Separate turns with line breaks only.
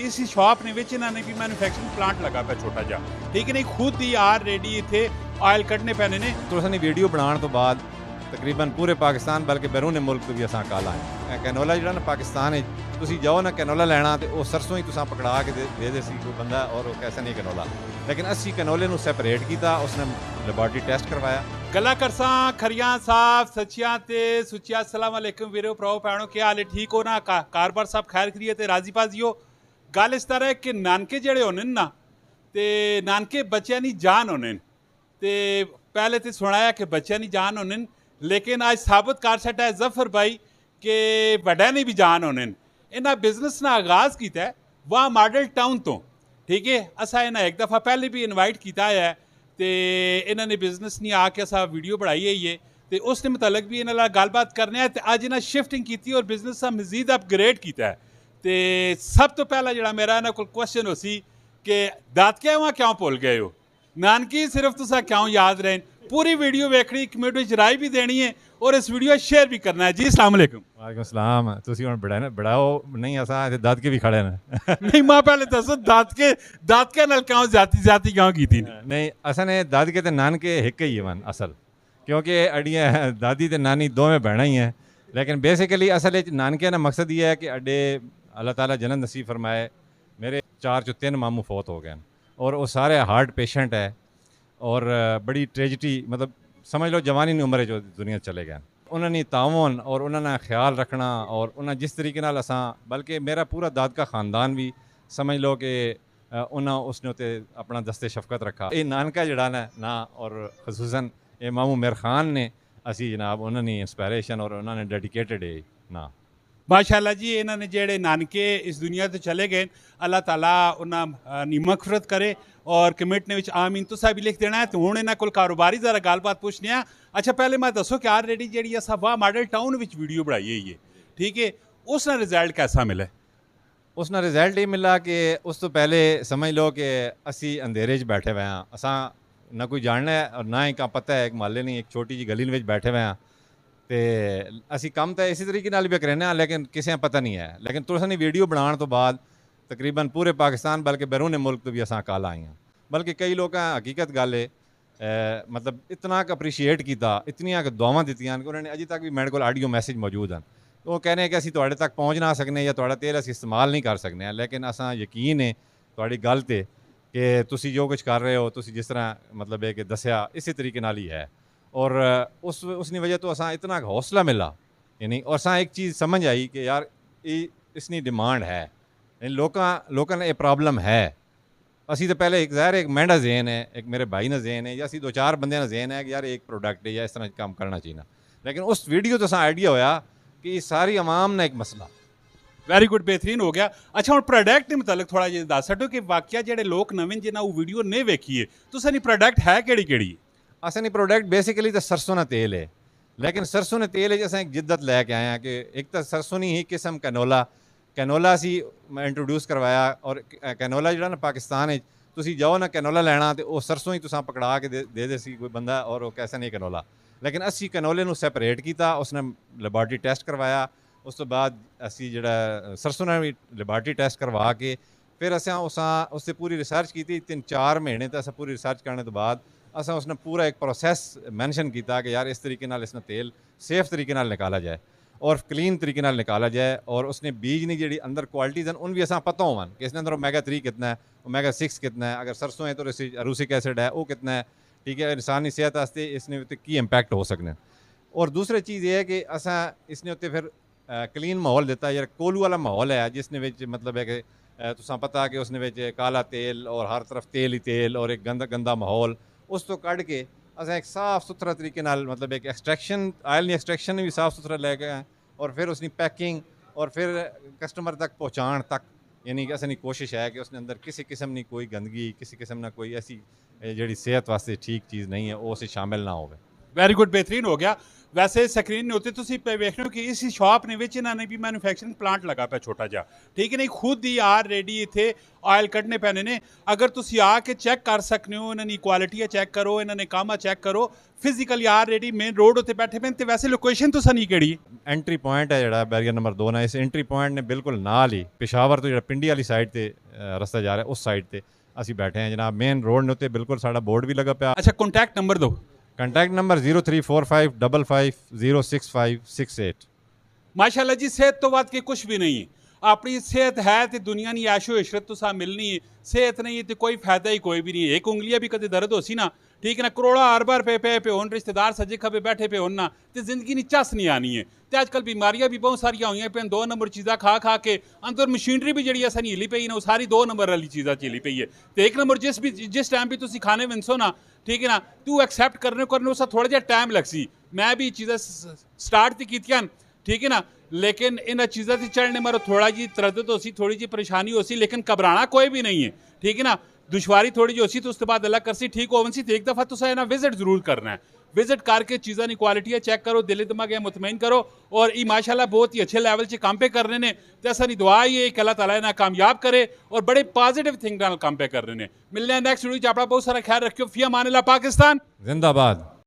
इस शॉप ने विच इन्होंने भी मैन्युफैक्चरिंग प्लांट लगा पे छोटा जा, ठीक है नहीं, खुद ही ऑलरेडी इत्थे ऑयल कड्ढने पैने ने।
तुसां वीडियो बनाने तो बाद तकरीबन पूरे पाकिस्तान बल्कि बैरूनी मुल्क तो भी असां काला है। कैनोला जिहड़ा ना पाकिस्तान है, तुसीं जाओ ना कैनोला लैना तो वो सरसों ही तुसां पकड़ा के दे सी कोई बंदा, और वो कैसा नहीं कैनोला। लेकिन असी कैनोले नूं सैपरेट किया, उसने लेबॉर्टरी टेस्ट करवाया।
गला करसा खरियां साहब सचियां ते सुचिया अस्सलाम वालेकुम वीरो भराओ भैनों, क्या हाल है, ठीक हो ना? कारोबार सब खैर करिए ते राजी बाजी हो। गल इस तरह है कि नानके जेड़े होने ना ते नानके बच्चों की जान होने, ते पहले तो सुनाया कि बच्चों की जान होने, लेकिन आज साबित कर छड्डा है जफर भाई कि वड्डा ने भी जान होने। इन्हें बिजनेस ना आगाज़ किया है वह मॉडल टाउन तो, ठीक है। असा इन्हें एक दफ़ा पहले भी इनवाइट किया है तो इन्होंने बिजनेस नहीं आके असा वीडियो बनाई है तो उसके मुतलक भी इन्होंने गलबात करने है। तो अज इन्हें शिफ्टिंग की और बिजनेस का मजीद अपग्रेड किया है। तो सब तो पहला जो मेरा इन्होंने को क्वेश्चन हो सी कि दादके वहाँ क्यों भुल गए हो, नानकी सिर्फ तुसा क्यों याद रहें। पूरी वीडियो वेखनी, कमेंट में राय भी देनी है और इस वीडियो शेयर भी करना है जी। अस्सलाम वालेकुम।
वालेकुम सलाम। तुसीं हुण बड़ाओ नहीं, असां इत्थे दादके भी खड़े ने।
नहीं मां पहले दसो दादके नाल क्यों जाती क्यों की थी?
नहीं, असां ने दादके ते नानके एक ही वन असल, क्योंकि अड़ियाँ दादी ते नानी दोवें भैणां ही हैं। लेकिन बेसिकली असल नानके का मकसद ये है कि अड्डे अल्लाह ताला जन्नत नसीब फरमाए। मेरे 4 चो 3 मामू फौत हो गए और वो सारे हार्ट पेशेंट है और बड़ी ट्रेजिडी, मतलब समझ लो जवानी की उम्र जो दुनिया चले गए। उन्होंने तावन और उन्होंने ख्याल रखना और उन्हें जिस तरीके नाल असां, बल्कि मेरा पूरा दादका ख़ानदान भी समझ लो कि उन्हें उसने उत्ते अपना दस्ते शफकत रखा। ये नानका जड़ा ना और खसूसन ये मामू मेर खान ने असी जनाब उन्होंने इंस्पायरेशन और उन्होंने डेडिकेटेड है ना।
माशाअल्लाह जी, इन्होंने जेड़े नानके इस दुनिया तो चले गए, अल्लाह ताला उन्हें मगफरत करे और कमेंट ने आमीन तुसा भी लिख देना है। तो हुण इन्हां कोल कारोबारी जरा गलबात पुछने आ। अच्छा पहले मैं दसो कि ऑलरेडी जी असां वाह मॉडल टाउन विच वीडियो बनाई है, ठीक है, उसका रिजल्ट कैसा मिला?
उसका रिजल्ट ये मिला कि उस तो पहले समझ लो कि असी अंधेरे च बैठे हुए हैं, असा ना कोई जानना है और ना ही का पता है, एक माले नहीं, एक छोटी जी गली में बैठे हुए हैं। तो असी कम तो इसी तरीके नाल भी करें, लेकिन किसी का पता नहीं है। लेकिन तुसां वीडियो बनाने तो बाद तकरीबन पूरे पाकिस्तान बल्कि बैरूनी मुल्क तो भी असां काला आई हैं। बल्कि कई लोग हकीकत गल है मतलब इतना अप्रीशिएट किया, इतनियां दुआवां दित्तियां कि उन्होंने अजे तक भी मेरे को ऑडियो मैसेज मौजूद हैं। तो वो कहने कि असी तुहाडे तक पहुँच ना सकने या तुहाडा तेल असी इस्तेमाल नहीं कर सकने, लेकिन असां यकीन है तुहाडी गल ते कि तुसी जो कुछ कर रहे हो, तुसी जिस तरह मतलब है कि दसिया इसी तरीके नाल ही है। और उसकी वजह तो असां इतना हौसला मिला यानी, और असां एक चीज़ समझ आई कि यार इसकी डिमांड है, लोगों ने ये प्रॉब्लम है। असी तो पहले एक ज़ाहिर एक मेंढा जेन है, एक मेरे भाई ना जेन है, या असी 2-4 बंदे ना जेन है कि यार एक प्रोडक्ट है या इस तरह काम करना चाहिए। लेकिन उस वीडियो तो असा आइडिया होया कि सारी आवाम ने एक मसला।
वेरी गुड, बेहतरीन हो गया। अच्छा हम प्रोडक्ट के मुतलक थोड़ा जिहा दस छड्डो कि वाकया जेडे लोग नवें जिन्हें वो वीडियो नहीं वेखी है, तुसां दी प्रोडक्ट है केड़ी?
असें नहीं प्रोडक्ट बेसिकली तो सरसों का तेल है, लेकिन सरसों के तेल असें एक जिद्दत लैके आए हैं कि एक तो सरसों नहीं ही किस्म कैनोला असी इंट्रोड्यूस करवाया। और कैनोला जो ना पाकिस्तान है, तुसी जाओ ना कैनोला लैना तो वो सरसों ही तुसां पकड़ा के दे सी कोई बंदा, और वो कैसा नहीं कैनोला। लेकिन असी कैनोले नूं सैपरेट किया, उसने लेबॉर्टरी टेस्ट करवाया। उस तो बाद असी जो सरसों ने भी लेबॉर्टरी टेस्ट करवा के फिर असें उससे पूरी रिसर्च की। 3-4 महीने तो असें पूरी रिसर्च करने तो बाद असें उसने पूरा एक प्रोसैस मैंशन किया कि यार इस तरीके नाल इसने तेल सेफ तरीके नाल निकाला जाए और क्लीन तरीके नाल निकाला जाए। और उसने बीज ने जी अंदर क्वालिटीज़ उन भी असा पता होवन कि इसके अंदर ओमेगा-3 कितना है, ओमेगा-6 कितना है, अगर सरसों है तो अरूसिक एसिड है वो कितना है, ठीक है, इंसानी सेहत वास्ते इसने उत्ते की इम्पैक्ट हो सकने। और दूसरी चीज़ ये है कि असा इसने उत्ते फिर क्लीन माहौल दिता, यार कोलू वाला माहौल है जिसने मतलब है कि तुसां पता कि उसने काला तेल और हर तरफ तेल ही तेल और एक गंदा माहौल, उस तो कढ़ के असें एक साफ सुथरा तरीके नाल मतलब एक एक्सट्रैक्शन आयल एक्सट्रैक्शन भी साफ सुथरा लैके आए और फिर उसकी पैकिंग और फिर कस्टमर तक पहुँचाण तक यानी कि असें कोशिश है कि उसने अंदर किसी किस्म की कोई गंदगी, किसी किस्म ना कोई ऐसी जी सेहत वास्ते ठीक चीज़ नहीं है वो उसे शामिल ना हो।
ਵੈਰੀ ਗੁੱਡ, ਬਿਹਤਰੀਨ ਹੋ ਗਿਆ। ਵੈਸੇ ਸਕਰੀਨ ਉੱਤੇ ਤੁਸੀਂ ਵੇਖ ਰਹੇ ਹੋ ਕਿ ਇਸ ਸ਼ਾਪ ਨੇ ਵਿੱਚ ਇਹਨਾਂ ਨੇ ਵੀ ਮੈਨੂਫੈਕਚਰਿੰਗ ਪਲਾਂਟ ਲਗਾ ਪਿਆ ਛੋਟਾ ਜਿਹਾ, ਠੀਕ ਹੈ ਨਹੀਂ, ਖੁਦ ਹੀ ਆਲਰੇਡੀ ਇੱਥੇ ਆਇਲ ਕੱਢਨੇ ਪੈਣੇ ਨੇ। ਅਗਰ ਤੁਸੀਂ ਆ ਕੇ ਚੈੱਕ ਕਰ ਸਕਦੇ ਹੋ, ਇਹਨਾਂ ਦੀ ਕੁਆਲਿਟੀ ਚੈੱਕ ਕਰੋ, ਇਹਨਾਂ ਨੇ ਕੰਮ ਚੈੱਕ ਕਰੋ, ਫਿਜ਼ੀਕਲੀ ਆਲਰੇਡੀ ਮੇਨ ਰੋਡ ਉੱਤੇ ਬੈਠੇ ਪਏ। ਤੇ ਵੈਸੇ ਲੋਕੇਸ਼ਨ ਤੋਂ ਸਨੀ ਕਿਹੜੀ
ਐਂਟਰੀ ਪੁਆਇੰਟ ਹੈ ਜਿਹੜਾ ਬੈਰੀਅਰ ਨੰਬਰ 2 ਨਾਲ, ਇਸ ਐਂਟਰੀ ਪੁਆਇੰਟ ਨੇ ਬਿਲਕੁਲ ਨਾਲ ਹੀ ਪਿਸ਼ਾਵਰ ਤੋਂ ਜਿਹੜਾ ਪਿੰਡੀ ਵਾਲੀ ਸਾਈਡ ਤੇ ਰਸਤਾ ਜਾ ਰਿਹਾ ਉਸ ਸਾਈਡ ਤੇ ਅਸੀਂ ਬੈਠੇ ਹਾਂ ਜਨਾਬ। ਮੇਨ ਰੋਡ ਦੇ ਉੱਤੇ ਬਿਲਕੁਲ ਸਾਡਾ ਬੋਰਡ ਵੀ ਲੱਗਾ ਪਿਆ।
ਅੱਛਾ, ਕੰਟੈਕਟ ਨੰਬਰ ਦਿਓ।
Contact number 0345550568।
ਮਾਸ਼ਾਅੱਲਾ ਜੀ, ਸਿਹਤ ਤੋਂ ਵੱਧ ਕੇ ਕੁਝ ਵੀ ਨਹੀਂ ਹੈ। ਆਪਣੀ ਸਿਹਤ ਹੈ ਤੇ ਦੁਨੀਆ ਦੀ ਐਸ਼ੋ ਇਸ਼ਰਤ ਤੁਸਾਂ ਮਿਲਣੀ ਹੈ। ਸਿਹਤ ਨਹੀਂ ਤੇ ਕੋਈ ਫਾयदा ही कोई भी नहीं है। एक उंगलियां भी कदे दर्द होसी ना, ठीक है ना, करोड़ा अरबां रुपए पे होन, रिश्तेदार सज्जे खबे बैठे पे होन ना, तो जिंदगी नी चस नहीं आनी है। तो अजकल बीमारियां भी बहुत सारियां हुई पे, 2 नंबर चीज़ां खा खा के अंदर मशीनरी भी जी असा हिली पई ना, वो सारी 2 नंबर वाली चीज़ां हिली पई है। तो 1 नंबर जिस टाइम भी तुम खाने विनसो ना, ठीक है ना, तू एक्सैप्ट करने उस थोड़ा जिहा टाइम लगसी। मैं भी चीज़ां स्टार्ट तो कीतियां, ठीक है ना, लेकिन इन चीज़ों से चढ़ने मरो थोड़ा जी तरद्दुद होसी, थोड़ी जी परेशानी होसी, लेकिन घबराना कोई भी नहीं है, ठीक है ना। दुश्वारी थोड़ी जी होसी तो उसके बाद अल्लाह करसी ठीक होवन सी। तो एक दफ़ा तुसा ना विजिट जरूर करना है। विजिट करके चीज़ों की क्वालिटी चेक करो, दिल दिमाग मुतमईन करो। और ये माशाल्लाह बहुत ही अच्छे लैवल से काम पे कर रहे हैं। तो असा दुआ ही है कि अल्लाह ताला इन्हें कामयाब करे और बड़े पॉजिटिव थिंक नाल काम पे कर रहे हैं। मिलने नेक्स्ट वीडियो। अपना बहुत सारा ख्याल रखियो। फी अमान अल्लाह। पाकिस्तान
जिंदाबाद।